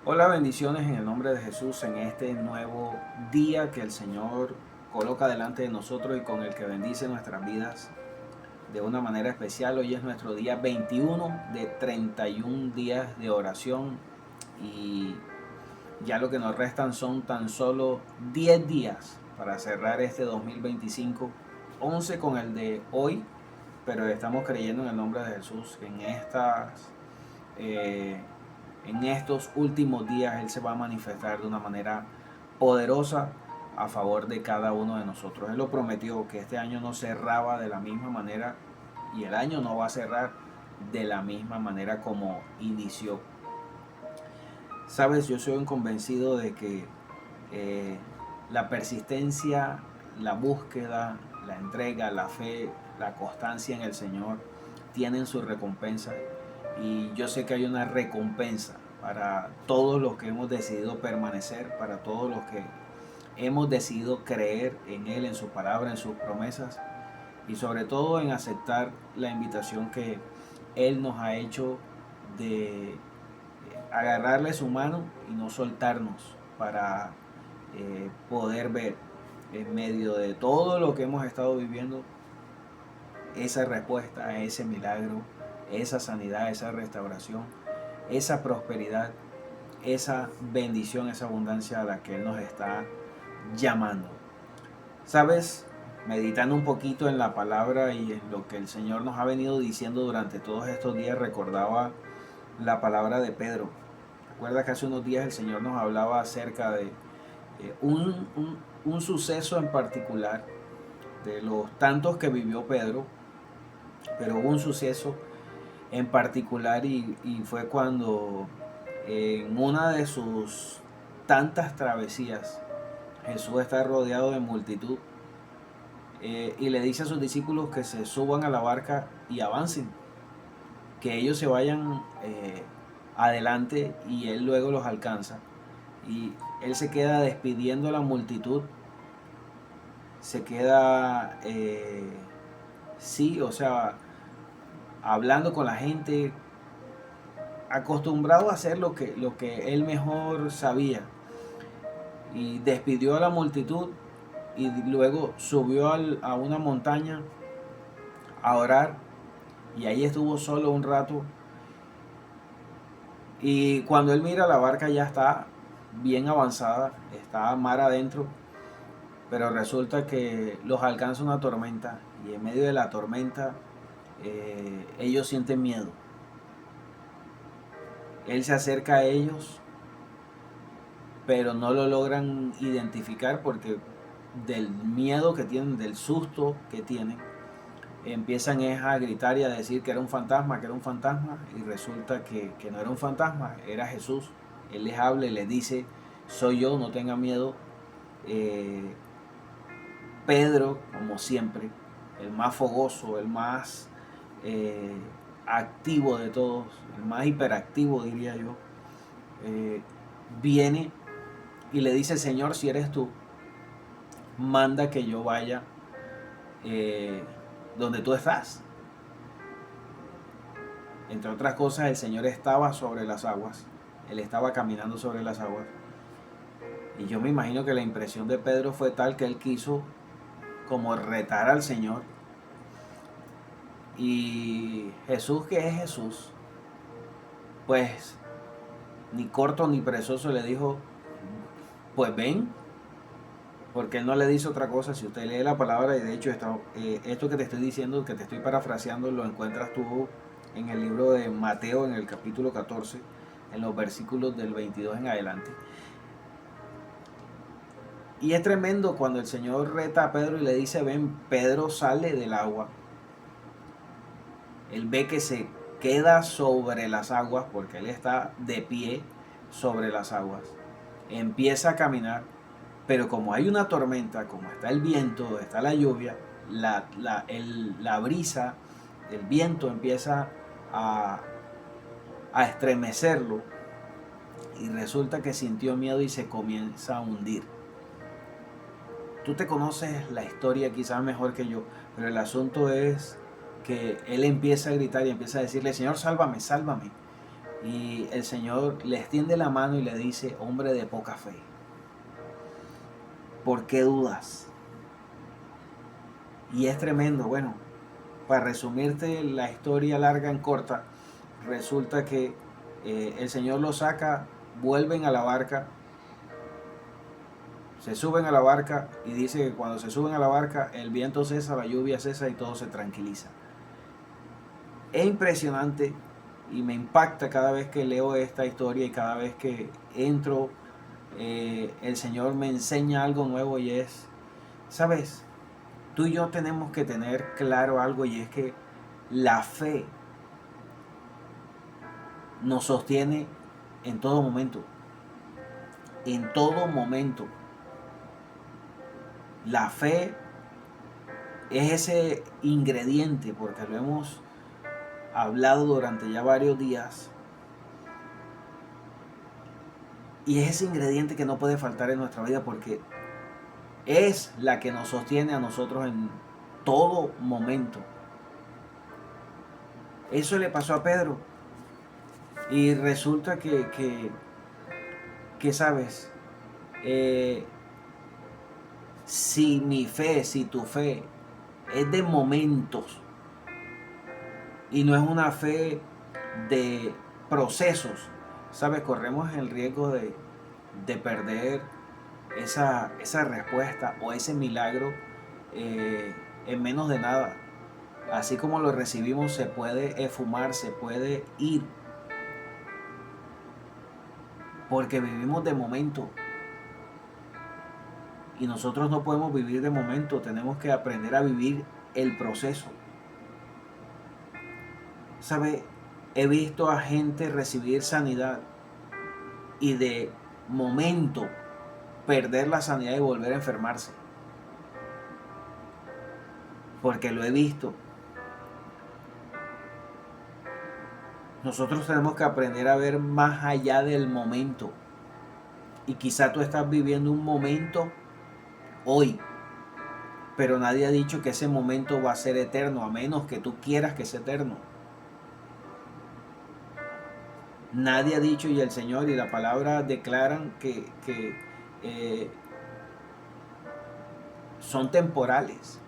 Hola, bendiciones en el nombre de Jesús en este nuevo día que el Señor coloca delante de nosotros y con el que bendice nuestras vidas de una manera especial. Hoy es nuestro día 21 de 31 días de oración y ya lo que nos restan son tan solo 10 días para cerrar este 2025, 11 con el de hoy, pero estamos creyendo en el nombre de Jesús que eh, en estos últimos días Él se va a manifestar de una manera poderosa a favor de cada uno de nosotros. Él lo prometió que este año no cerraba de la misma manera y el año no va a cerrar de la misma manera como inició. Sabes, yo soy un convencido de que eh, la persistencia, la búsqueda, la entrega, la fe, la constancia en el Señor tienen su recompensa. Y yo sé que hay una recompensa para todos los que hemos decidido permanecer, para todos los que hemos decidido creer en Él, en su palabra, en sus promesas y sobre todo en aceptar la invitación que Él nos ha hecho de agarrarle su mano y no soltarnos para poder ver en medio de todo lo que hemos estado viviendo esa respuesta a ese milagro, esa sanidad, esa restauración, esa prosperidad, esa bendición, esa abundancia a la que Él nos está llamando. ¿Sabes? Meditando un poquito en la palabra y en lo que el Señor nos ha venido diciendo durante todos estos días, recordaba la palabra de Pedro. Recuerda que hace unos días el Señor nos hablaba acerca de un suceso en particular, de los tantos que vivió Pedro, pero hubo un suceso en particular y fue cuando en una de sus tantas travesías Jesús está rodeado de multitud y le dice a sus discípulos que se suban a la barca y avancen, que ellos se vayan adelante y él luego los alcanza. Y él se queda despidiendo a la multitud, se queda, sí, o sea, hablando con la gente, acostumbrado a hacer lo que él mejor sabía. Y despidió a la multitud y luego subió a una montaña a orar y ahí estuvo solo un rato. Y cuando él mira, la barca ya está bien avanzada, está mar adentro, pero resulta que los alcanza una tormenta y en medio de la tormenta ellos sienten miedo. Él se acerca a ellos, pero no lo logran identificar porque del miedo que tienen, del susto que tienen, empiezan a gritar y a decir que era un fantasma, que era un fantasma, y resulta que no era un fantasma, era Jesús. Él les habla y les dice, soy yo, no tengan miedo. Eh, Pedro, como siempre, el más fogoso, el más eh, activo de todos, el más hiperactivo diría yo, eh, viene y le dice, Señor, si eres tú, manda que yo vaya eh, donde tú estás. Entre otras cosas, el Señor estaba sobre las aguas, Él estaba caminando sobre las aguas. Y yo me imagino que la impresión de Pedro fue tal que él quiso como retar al Señor. Y Jesús, que es Jesús, pues ni corto ni perezoso le dijo, pues ven, porque él no le dice otra cosa. Si usted lee la palabra, y de hecho esto que te estoy diciendo, que te estoy parafraseando, lo encuentras tú en el libro de Mateo, en el capítulo 14, en los versículos del 22 en adelante. Y es tremendo cuando el Señor reta a Pedro y le dice, ven, Pedro sale del agua. Él ve que se queda sobre las aguas, porque él está de pie sobre las aguas. Empieza a caminar, pero como hay una tormenta, como está el viento, está la lluvia, la brisa, el viento empieza a, a estremecerlo y resulta que sintió miedo y se comienza a hundir. Tú te conoces la historia quizás mejor que yo, pero el asunto es que él empieza a gritar y empieza a decirle, Señor, sálvame, sálvame. Y el Señor le extiende la mano y le dice: hombre de poca fe, ¿por qué dudas? Y es tremendo. Bueno, para resumirte la historia larga en corta, resulta que el Señor lo saca, vuelven a la barca, se suben a la barca y dice que cuando se suben a la barca el viento cesa, la lluvia cesa y todo se tranquiliza. Es impresionante y me impacta cada vez que leo esta historia y cada vez que entro, el Señor me enseña algo nuevo y es, ¿sabes? Tú y yo tenemos que tener claro algo, y es que la fe nos sostiene en todo momento. En todo momento. La fe es ese ingrediente, porque lo hemos hablado durante ya varios días, y es ese ingrediente que no puede faltar en nuestra vida, porque es la que nos sostiene a nosotros en todo momento. Eso le pasó a Pedro. Y resulta que sabes, si mi fe, si tu fe es de momentos y no es una fe de procesos, sabes, corremos el riesgo de perder esa respuesta o ese milagro en menos de nada. Así como lo recibimos, se puede esfumar, se puede ir, porque vivimos de momento. Y nosotros no podemos vivir de momento, tenemos que aprender a vivir el proceso. ¿Sabe? He visto a gente recibir sanidad y de momento perder la sanidad y volver a enfermarse. Porque lo he visto. Nosotros tenemos que aprender a ver más allá del momento. Y quizá tú estás viviendo un momento hoy, pero nadie ha dicho que ese momento va a ser eterno, a menos que tú quieras que sea eterno. Nadie ha dicho, y el Señor y la palabra declaran que son temporales.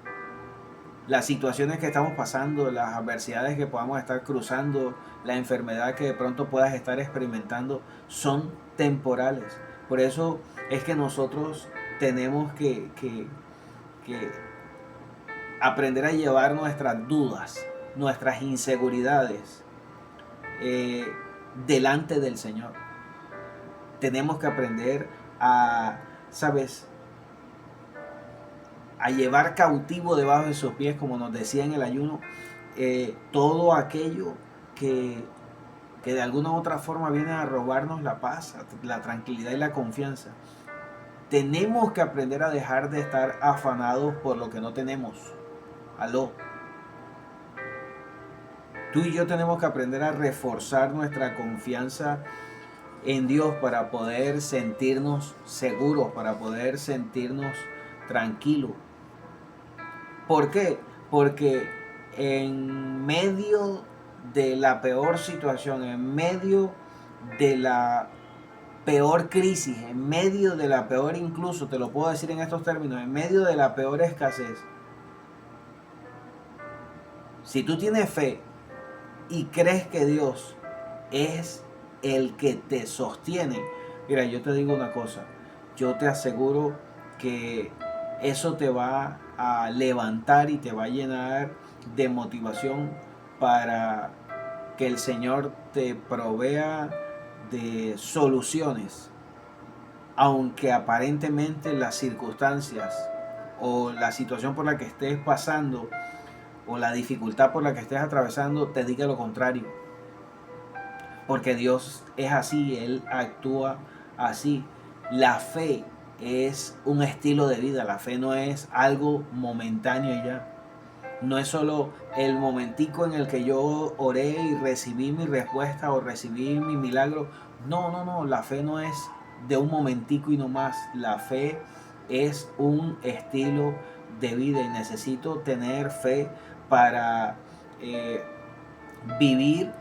Las situaciones que estamos pasando, las adversidades que podamos estar cruzando, la enfermedad que de pronto puedas estar experimentando, son temporales. Por eso es que nosotros tenemos que aprender a llevar nuestras dudas, nuestras inseguridades delante del Señor. Tenemos que aprender a, ¿sabes?, a llevar cautivo debajo de sus pies, como nos decía en el ayuno, todo aquello que de alguna u otra forma viene a robarnos la paz, la tranquilidad y la confianza. Tenemos que aprender a dejar de estar afanados por lo que no tenemos. Aló. Tú y yo tenemos que aprender a reforzar nuestra confianza en Dios para poder sentirnos seguros, para poder sentirnos tranquilos. ¿Por qué? Porque en medio de la peor situación, en medio de la peor crisis, en medio de la peor, incluso te lo puedo decir en estos términos, en medio de la peor escasez, si tú tienes fe y crees que Dios es el que te sostiene, mira, yo te digo una cosa, yo te aseguro que eso te va a levantar y te va a llenar de motivación para que el Señor te provea de soluciones, aunque aparentemente las circunstancias o la situación por la que estés pasando o la dificultad por la que estés atravesando te diga lo contrario. Porque Dios es así, Él actúa así. La fe es un estilo de vida, la fe no es algo momentáneo y ya. No es solo el momentico en el que yo oré y recibí mi respuesta o recibí mi milagro. No, la fe no es de un momentico y no más. La fe es un estilo de vida y necesito tener fe para vivir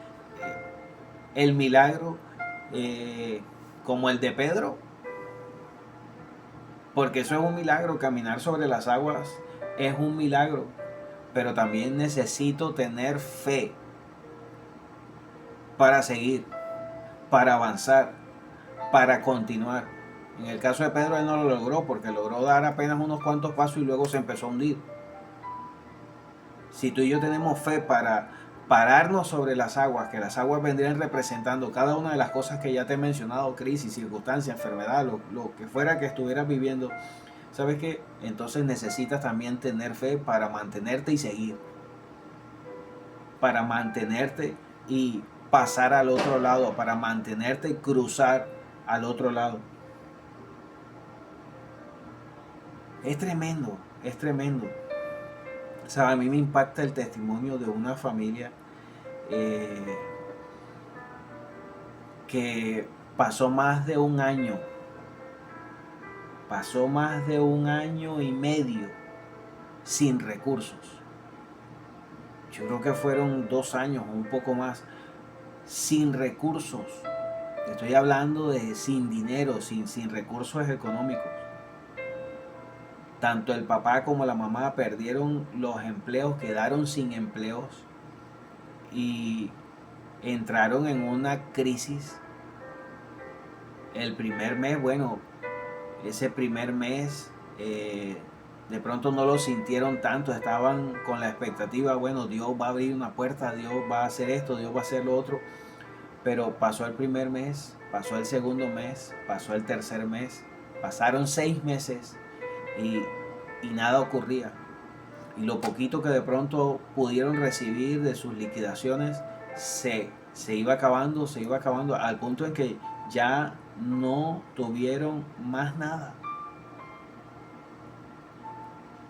el milagro como el de Pedro, porque eso es un milagro, caminar sobre las aguas es un milagro, pero también necesito tener fe para seguir, para avanzar, para continuar. En el caso de Pedro él no lo logró porque logró dar apenas unos cuantos pasos y luego se empezó a hundir. Si tú y yo tenemos fe para pararnos sobre las aguas, que las aguas vendrían representando cada una de las cosas que ya te he mencionado, crisis, circunstancia, enfermedad, lo que fuera que estuvieras viviendo, ¿sabes qué? Entonces necesitas también tener fe para mantenerte y seguir, para mantenerte y pasar al otro lado, para mantenerte y cruzar al otro lado. Es tremendo, es tremendo. O sea, a mí me impacta el testimonio de una familia eh, que pasó más de un año y medio sin recursos. Yo creo que fueron 2 años o un poco más sin recursos. Estoy hablando de sin dinero, sin recursos económicos. Tanto el papá como la mamá perdieron los empleos, quedaron sin empleos y entraron en una crisis. El primer mes, bueno, ese primer mes de pronto no lo sintieron tanto, estaban con la expectativa, bueno, Dios va a abrir una puerta, Dios va a hacer esto, Dios va a hacer lo otro, pero pasó el primer mes, pasó el segundo mes, pasó el tercer mes, pasaron 6 meses y, y nada ocurría. Y lo poquito que de pronto pudieron recibir de sus liquidaciones se iba acabando al punto en que ya no tuvieron más nada.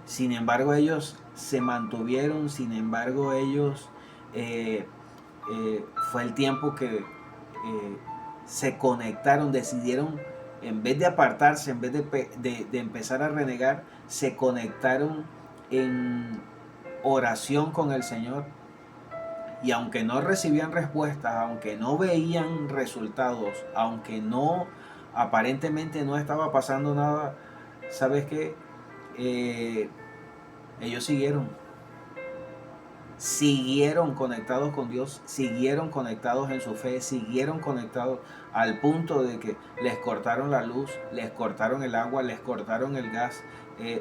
Sin embargo, ellos se mantuvieron, sin embargo, ellos fue el tiempo que se conectaron, decidieron, en vez de apartarse, en vez de empezar a renegar, se conectaron en oración con el Señor. Y aunque no recibían respuestas, aunque no veían resultados, aunque no aparentemente no estaba pasando nada, ¿sabes qué? Ellos siguieron conectados con Dios, siguieron conectados en su fe, siguieron conectados al punto de que les cortaron la luz, les cortaron el agua, les cortaron el gas.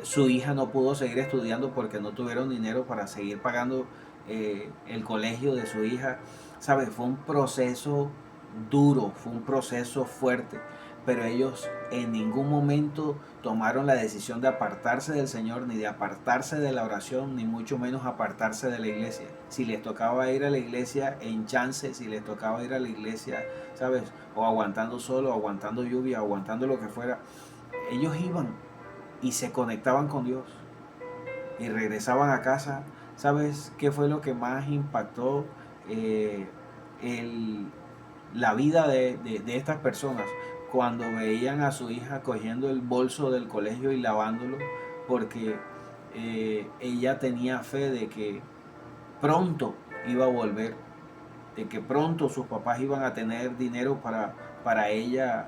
Su hija no pudo seguir estudiando porque no tuvieron dinero para seguir pagando el colegio de su hija. ¿Sabes? Fue un proceso duro, fue un proceso fuerte, pero ellos en ningún momento tomaron la decisión de apartarse del Señor, ni de apartarse de la oración, ni mucho menos apartarse de la iglesia. Si les tocaba ir a la iglesia en chance, si les tocaba ir a la iglesia, ¿sabes? O aguantando solo, aguantando lluvia, aguantando lo que fuera, ellos iban y se conectaban con Dios y regresaban a casa. ¿Sabes qué fue lo que más impactó la vida de estas personas? Cuando veían a su hija cogiendo el bolso del colegio y lavándolo, porque ella tenía fe de que pronto iba a volver, de que pronto sus papás iban a tener dinero para ella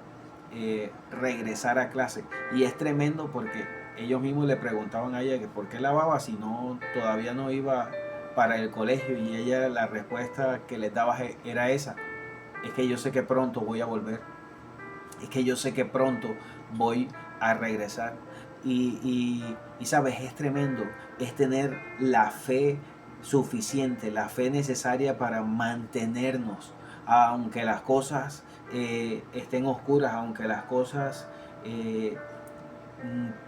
regresar a clase. Y es tremendo porque ellos mismos le preguntaban a ella que por qué lavaba si no todavía no iba para el colegio, y ella la respuesta que les daba era esa: es que yo sé que pronto voy a volver, es que yo sé que pronto voy a regresar. Y sabes, es tremendo, es tener la fe suficiente, la fe necesaria para mantenernos, aunque las cosas estén oscuras, aunque las cosas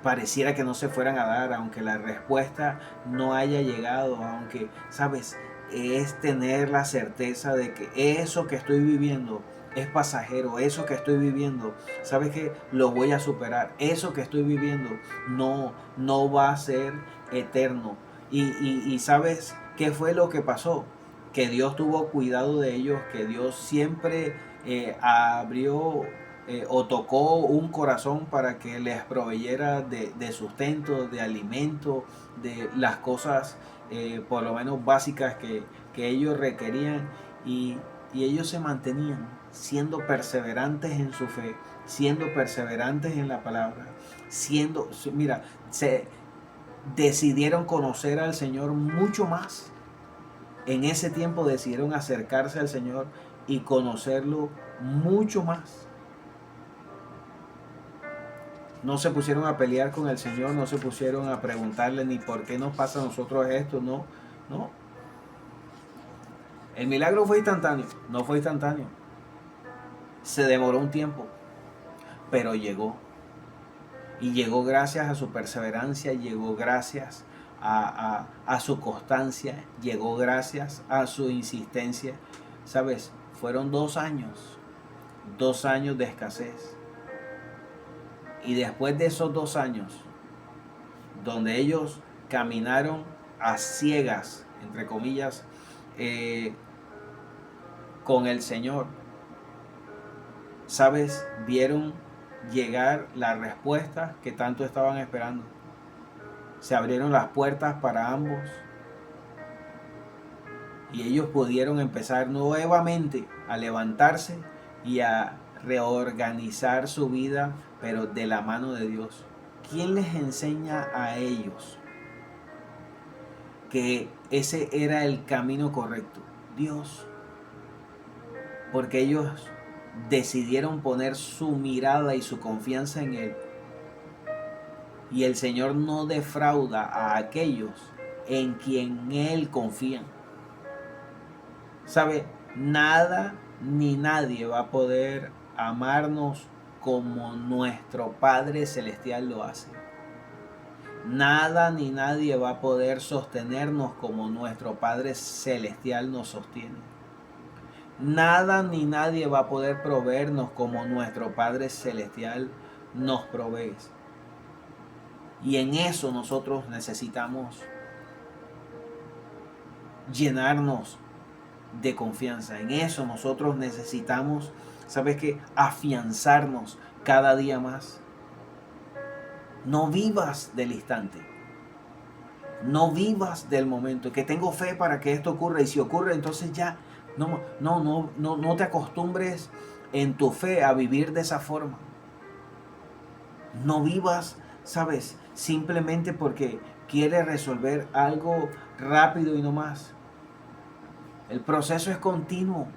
pareciera que no se fueran a dar, aunque la respuesta no haya llegado, aunque, sabes, es tener la certeza de que eso que estoy viviendo es pasajero, eso que estoy viviendo, sabes que lo voy a superar, eso que estoy viviendo no va a ser eterno. Y sabes qué fue lo que pasó, que Dios tuvo cuidado de ellos, que Dios siempre abrió o tocó un corazón para que les proveyera de sustento, de alimento, de las cosas por lo menos básicas que ellos requerían. Y ellos se mantenían siendo perseverantes en su fe, siendo perseverantes en la palabra, se decidieron conocer al Señor mucho más. En ese tiempo decidieron acercarse al Señor y conocerlo mucho más. No se pusieron a pelear con el Señor, no se pusieron a preguntarle ni por qué nos pasa a nosotros esto, no. El milagro fue instantáneo, no fue instantáneo. Se demoró un tiempo, pero llegó. Y llegó gracias a su perseverancia, llegó gracias a su constancia, llegó gracias a su insistencia. ¿Sabes? Fueron 2 años de escasez. Y después de esos 2 años, donde ellos caminaron a ciegas, entre comillas, con el Señor, ¿sabes? Vieron llegar la respuesta que tanto estaban esperando. Se abrieron las puertas para ambos y ellos pudieron empezar nuevamente a levantarse y a reorganizar su vida, pero de la mano de Dios. ¿Quién les enseña a ellos que ese era el camino correcto? Dios. Porque ellos decidieron poner su mirada y su confianza en Él. Y el Señor no defrauda a aquellos en quien Él confía. ¿Sabe? Nada ni nadie va a poder amarnos como nuestro Padre Celestial lo hace. Nada ni nadie va a poder sostenernos como nuestro Padre Celestial nos sostiene. Nada ni nadie va a poder proveernos como nuestro Padre Celestial nos provee. Y en eso nosotros necesitamos llenarnos de confianza. En eso nosotros necesitamos, ¿sabes qué? Afianzarnos cada día más. No vivas del instante. No vivas del momento. Que tengo fe para que esto ocurra. Y si ocurre, entonces ya no te acostumbres en tu fe a vivir de esa forma. No vivas, ¿sabes? Simplemente porque quieres resolver algo rápido y no más. El proceso es continuo.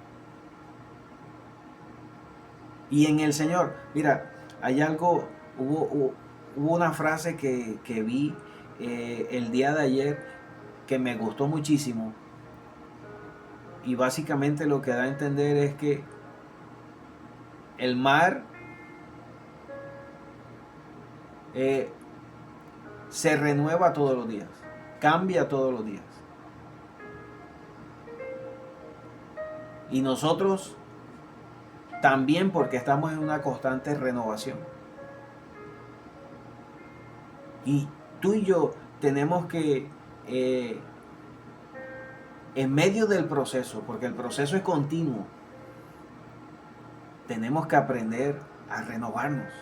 Y en el Señor, mira, hay algo, hubo una frase que vi el día de ayer que me gustó muchísimo. Y básicamente lo que da a entender es que el mar se renueva todos los días, cambia todos los días. Y nosotros también, porque estamos en una constante renovación. Y tú y yo tenemos que, en medio del proceso, porque el proceso es continuo, tenemos que aprender a renovarnos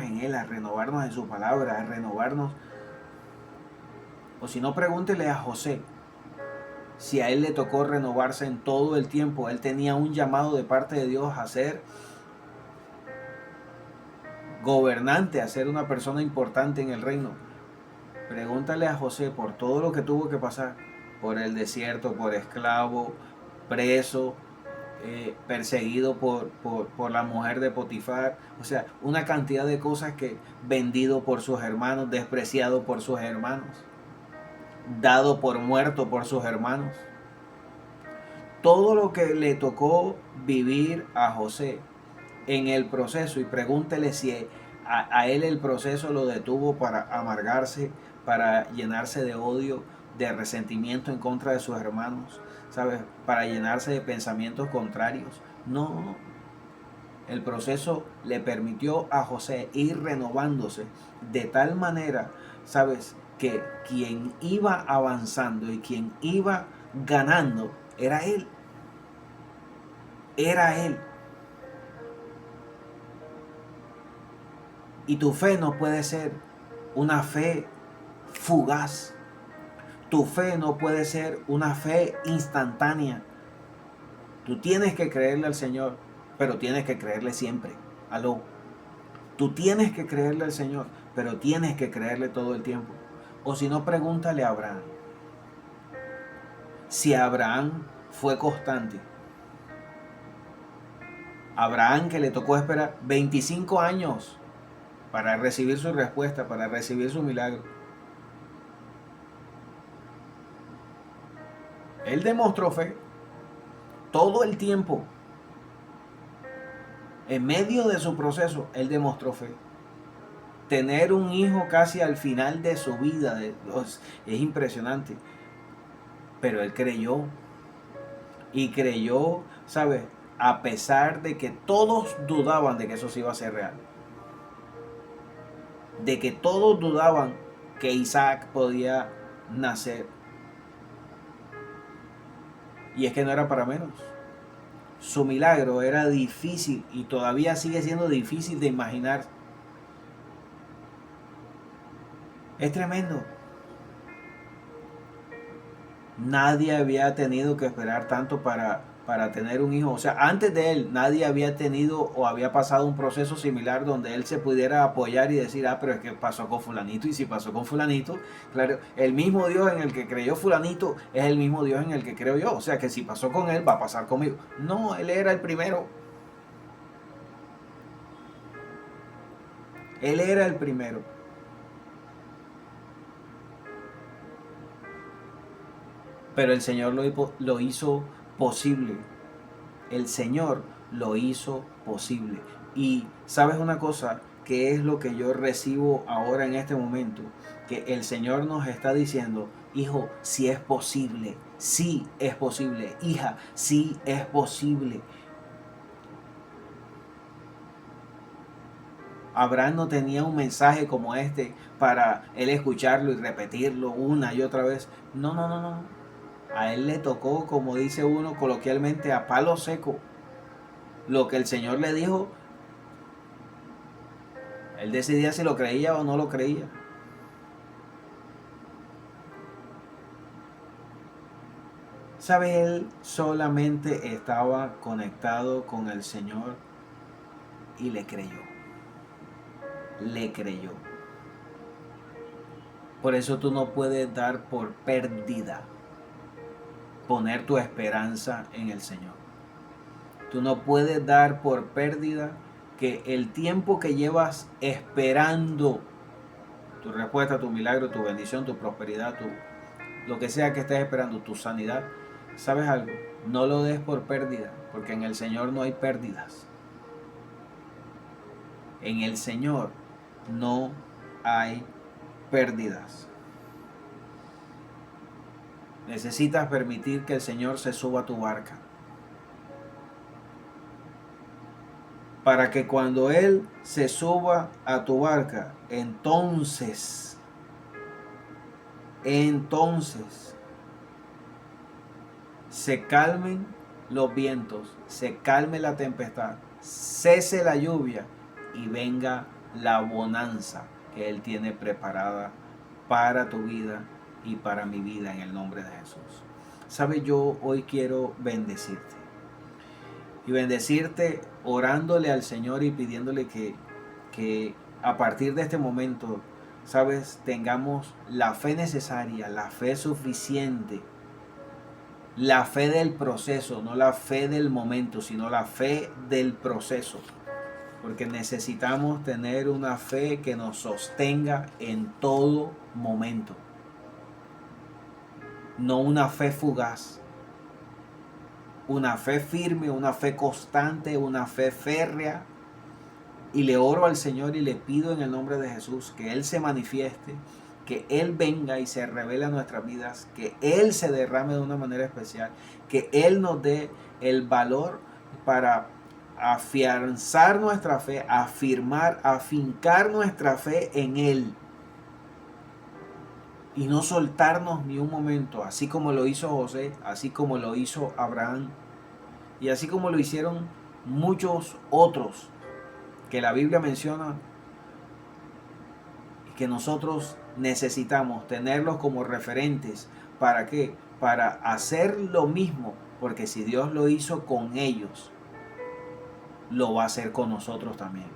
en Él, a renovarnos en su palabra, a renovarnos. O si no, pregúntele a José. Si a él le tocó renovarse en todo el tiempo, él tenía un llamado de parte de Dios a ser gobernante, a ser una persona importante en el reino. Pregúntale a José por todo lo que tuvo que pasar, por el desierto, por esclavo, preso, perseguido por la mujer de Potifar, o sea, una cantidad de cosas, que vendido por sus hermanos, despreciado por sus hermanos, dado por muerto por sus hermanos. Todo lo que le tocó vivir a José en el proceso, y pregúntele si a él el proceso lo detuvo para amargarse, para llenarse de odio, de resentimiento en contra de sus hermanos, ¿sabes? Para llenarse de pensamientos contrarios. No, el proceso le permitió a José ir renovándose de tal manera, ¿sabes? Que quien iba avanzando y quien iba ganando era él. Era él. Y tu fe no puede ser una fe fugaz. Tu fe no puede ser una fe instantánea. Tú tienes que creerle al Señor, pero tienes que creerle siempre. Aló. Tú tienes que creerle al Señor, pero tienes que creerle todo el tiempo. O si no, pregúntale a Abraham. Si Abraham fue constante, Abraham que le tocó esperar 25 años para recibir su respuesta, para recibir su milagro. Él demostró fe todo el tiempo. En medio de su proceso, él demostró fe. Tener un hijo casi al final de su vida es impresionante. Pero él creyó. Y creyó, ¿sabes? A pesar de que todos dudaban de que eso sí iba a ser real. De que todos dudaban que Isaac podía nacer. Y es que no era para menos. Su milagro era difícil y todavía sigue siendo difícil de imaginar. Es tremendo. Nadie había tenido que esperar tanto para tener un hijo. O sea, antes de él, nadie había tenido o había pasado un proceso similar donde él se pudiera apoyar y decir, pero es que pasó con fulanito. Y si pasó con fulanito, claro, el mismo Dios en el que creyó fulanito es el mismo Dios en el que creo yo. O sea, que si pasó con él, va a pasar conmigo. No, él era el primero. Él era el primero. Pero el Señor lo hizo posible. El Señor lo hizo posible. Y sabes una cosa, que es lo que yo recibo ahora en este momento, que el Señor nos está diciendo, hijo, si es posible, sí es posible, hija, sí es posible. Abraham no tenía un mensaje como este para él escucharlo y repetirlo una y otra vez. No, no, no, no. A él le tocó, como dice uno coloquialmente, a palo seco. Lo que el Señor le dijo, él decidía si lo creía o no lo creía. ¿Sabe? Él solamente estaba conectado con el Señor y le creyó. Le creyó. Por eso tú no puedes dar por pérdida poner tu esperanza en el Señor. Tú no puedes dar por pérdida que el tiempo que llevas esperando tu respuesta, tu milagro, tu bendición, tu prosperidad, lo que sea que estés esperando, tu sanidad, ¿sabes algo? No lo des por pérdida, porque en el Señor no hay pérdidas. En el Señor no hay pérdidas. Necesitas permitir que el Señor se suba a tu barca. Para que cuando Él se suba a tu barca, entonces se calmen los vientos, se calme la tempestad, cese la lluvia y venga la bonanza que Él tiene preparada para tu vida y para mi vida en el nombre de Jesús. ¿Sabes? Yo hoy quiero bendecirte. Y bendecirte orándole al Señor y pidiéndole que a partir de este momento, ¿sabes? Tengamos la fe necesaria, la fe suficiente. La fe del proceso, no la fe del momento, sino la fe del proceso. Porque necesitamos tener una fe que nos sostenga en todo momento. No una fe fugaz. Una fe firme, una fe constante, una fe férrea. Y le oro al Señor y le pido en el nombre de Jesús que Él se manifieste, que Él venga y se revele a nuestras vidas, que Él se derrame de una manera especial, que Él nos dé el valor para afianzar nuestra fe, afirmar, afincar nuestra fe en Él. Y no soltarnos ni un momento, así como lo hizo José, así como lo hizo Abraham, y así como lo hicieron muchos otros que la Biblia menciona, y que nosotros necesitamos tenerlos como referentes. ¿Para qué? Para hacer lo mismo porque si Dios lo hizo con ellos, lo va a hacer con nosotros también.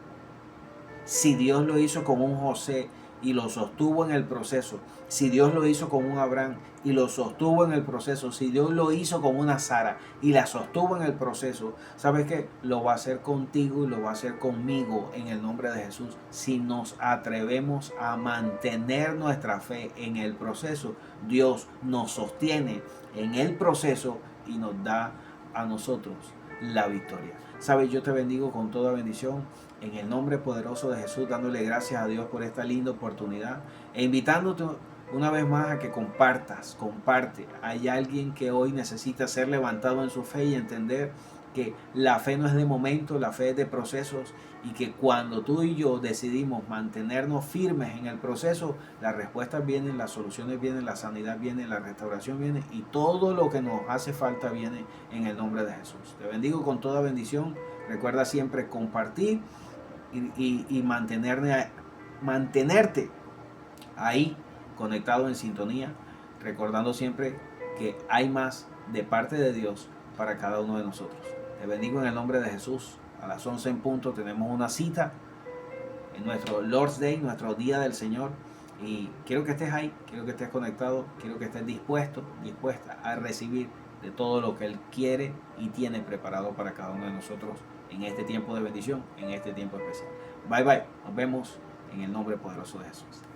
Si Dios lo hizo con un José y lo sostuvo en el proceso, si Dios lo hizo con un Abraham y lo sostuvo en el proceso, si Dios lo hizo con una Sara y la sostuvo en el proceso, ¿sabes qué? Lo va a hacer contigo y lo va a hacer conmigo en el nombre de Jesús. Si nos atrevemos a mantener nuestra fe en el proceso, Dios nos sostiene en el proceso y nos da a nosotros la victoria. ¿Sabes? Yo te bendigo con toda bendición en el nombre poderoso de Jesús, dándole gracias a Dios por esta linda oportunidad e invitándote una vez más a que comparte. Hay alguien que hoy necesita ser levantado en su fe y entender que la fe no es de momento, la fe es de procesos, y que cuando tú y yo decidimos mantenernos firmes en el proceso, las respuestas vienen, las soluciones vienen, la sanidad viene, la restauración viene y todo lo que nos hace falta viene en el nombre de Jesús. Te bendigo con toda bendición. Recuerda siempre compartir y mantenerte ahí conectado en sintonía, recordando siempre que hay más de parte de Dios para cada uno de nosotros. Te bendigo en el nombre de Jesús. A las 11 en punto tenemos una cita en nuestro Lord's Day, nuestro Día del Señor. Y quiero que estés ahí, quiero que estés conectado, quiero que estés dispuesta a recibir de todo lo que Él quiere y tiene preparado para cada uno de nosotros en este tiempo de bendición, en este tiempo especial. Bye bye, nos vemos en el nombre poderoso de Jesús.